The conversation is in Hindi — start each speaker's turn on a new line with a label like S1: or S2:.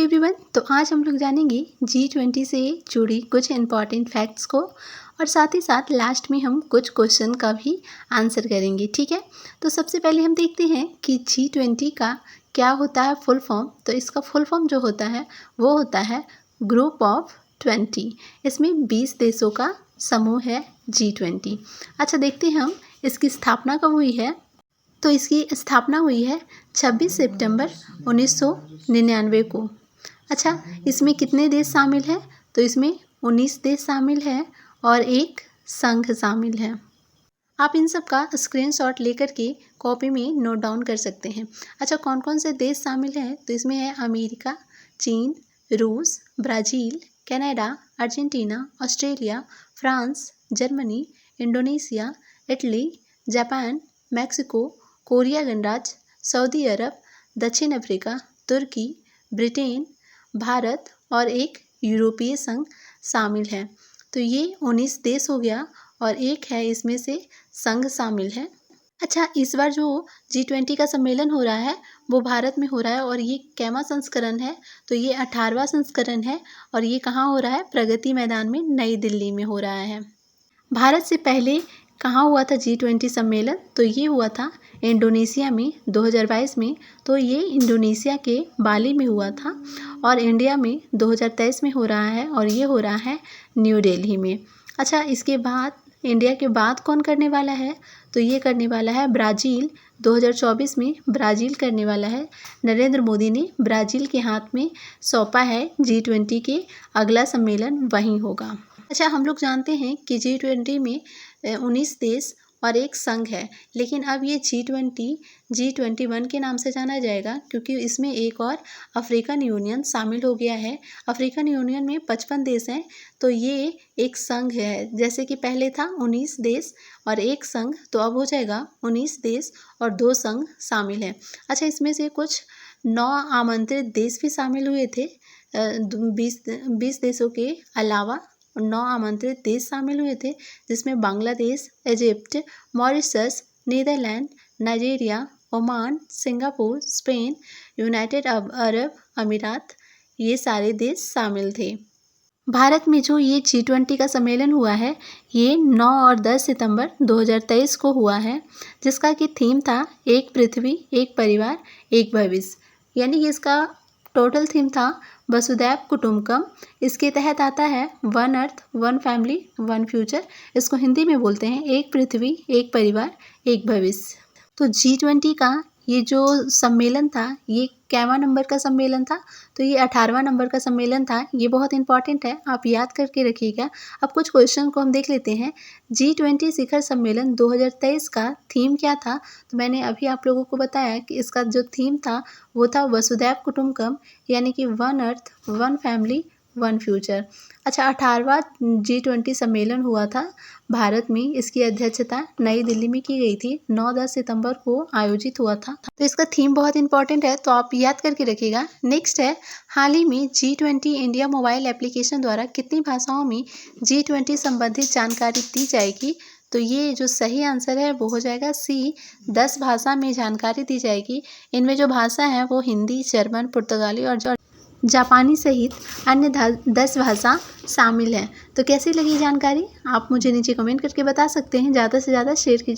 S1: एवरीवन, तो आज हम लोग जानेंगे G20 से जुड़ी कुछ इम्पॉर्टेंट फैक्ट्स को और साथ ही साथ लास्ट में हम कुछ क्वेश्चन का भी आंसर करेंगे। ठीक है, तो सबसे पहले हम देखते हैं कि G20 का क्या होता है फुल फॉर्म। तो इसका फुल फॉर्म जो होता है वो होता है ग्रुप ऑफ 20। इसमें 20 देशों का समूह है G20। अच्छा, देखते हैं हम इसकी स्थापना कब हुई है। तो इसकी स्थापना हुई है 26 सितंबर 1999 को। अच्छा, इसमें कितने देश शामिल हैं? तो इसमें 19 देश शामिल हैं और एक संघ शामिल है। आप इन सब का स्क्रीनशॉट लेकर के कॉपी में नोट डाउन कर सकते हैं। अच्छा, कौन कौन से देश शामिल हैं? तो इसमें है अमेरिका, चीन, रूस, Brazil, Canada, Argentina, Australia, France, Germany, Indonesia, Italy, Japan, Mexico, Korea गणराज्य, सऊदी अरब, दक्षिण अफ्रीका, तुर्की, ब्रिटेन, भारत और एक यूरोपीय संघ शामिल है। तो ये 19 देश हो गया और एक है इसमें से संघ शामिल है। अच्छा, इस बार जो G20 का सम्मेलन हो रहा है वो भारत में हो रहा है और ये कैवा संस्करण है? तो ये 18वां संस्करण है और ये कहाँ हो रहा है? प्रगति मैदान में, नई दिल्ली में हो रहा है। भारत से पहले कहाँ हुआ था G20 सम्मेलन? तो ये हुआ था इंडोनेशिया में 2022 में। तो ये इंडोनेशिया के बाली में हुआ था और इंडिया में 2023 में हो रहा है और ये हो रहा है न्यू दिल्ली में। अच्छा, इसके बाद इंडिया के बाद कौन करने वाला है? तो ये करने वाला है ब्राज़ील। 2024 में ब्राज़ील करने वाला है। नरेंद्र मोदी ने ब्राज़ील के हाथ में सौंपा है G20 के अगला सम्मेलन वहीं होगा। अच्छा, हम लोग जानते हैं कि G20 में 19 देश और एक संघ है, लेकिन अब ये G20 G21 के नाम से जाना जाएगा क्योंकि इसमें एक और अफ्रीकन यूनियन शामिल हो गया है। अफ्रीकन यूनियन में 55 देश हैं, तो ये एक संघ है। जैसे कि पहले था 19 देश और एक संघ, तो अब हो जाएगा 19 देश और 2 संघ शामिल हैं। अच्छा, इसमें से कुछ 9 आमंत्रित देश भी शामिल हुए थे। 20 देशों के अलावा 9 आमंत्रित देश शामिल हुए थे, जिसमें Bangladesh, Egypt, Mauritius, Netherlands, Nigeria, Oman, Singapore, Spain, United Arab Emirates, ये सारे देश शामिल थे। भारत में जो ये G20 का सम्मेलन हुआ है ये 9 और 10 सितंबर 2023 को हुआ है, जिसका कि थीम था एक पृथ्वी, एक परिवार, एक भविष्य। यानी कि इसका टोटल थीम था वसुधैव कुटुंबकम। इसके तहत आता है one earth, one family, one future. इसको हिंदी में बोलते हैं एक पृथ्वी, एक परिवार, एक भविष्य। तो G20 का ये जो सम्मेलन था ये कैवा नंबर का सम्मेलन था? तो ये 18वां नंबर का सम्मेलन था। ये बहुत इंपॉर्टेंट है, आप याद करके रखिएगा। अब कुछ क्वेश्चन को हम देख लेते हैं। G20 शिखर सम्मेलन 2023 का थीम क्या था? तो मैंने अभी आप लोगों को बताया कि इसका जो थीम था वो था वसुधैव कुटुंबकम, यानी कि one earth, one family, one future. अच्छा, 18वां G20 सम्मेलन हुआ था भारत में। इसकी अध्यक्षता नई दिल्ली में की गई थी। 9-10 सितंबर को आयोजित हुआ था। तो इसका थीम बहुत इंपॉर्टेंट है, तो आप याद करके रखिएगा। नेक्स्ट है, हाल ही में G20 इंडिया मोबाइल एप्लीकेशन द्वारा कितनी भाषाओं में G20 संबंधित जानकारी दी जाएगी? तो ये जो सही आंसर है वो हो जाएगा सी, 10 भाषा में जानकारी दी जाएगी। इनमें जो भाषा है वो हिंदी, जर्मन, पुर्तगाली और जापानी सहित अन्य 10 भाषा शामिल हैं। तो कैसी लगी जानकारी? आप मुझे नीचे कमेंट करके बता सकते हैं। ज़्यादा से ज़्यादा शेयर कीजिए।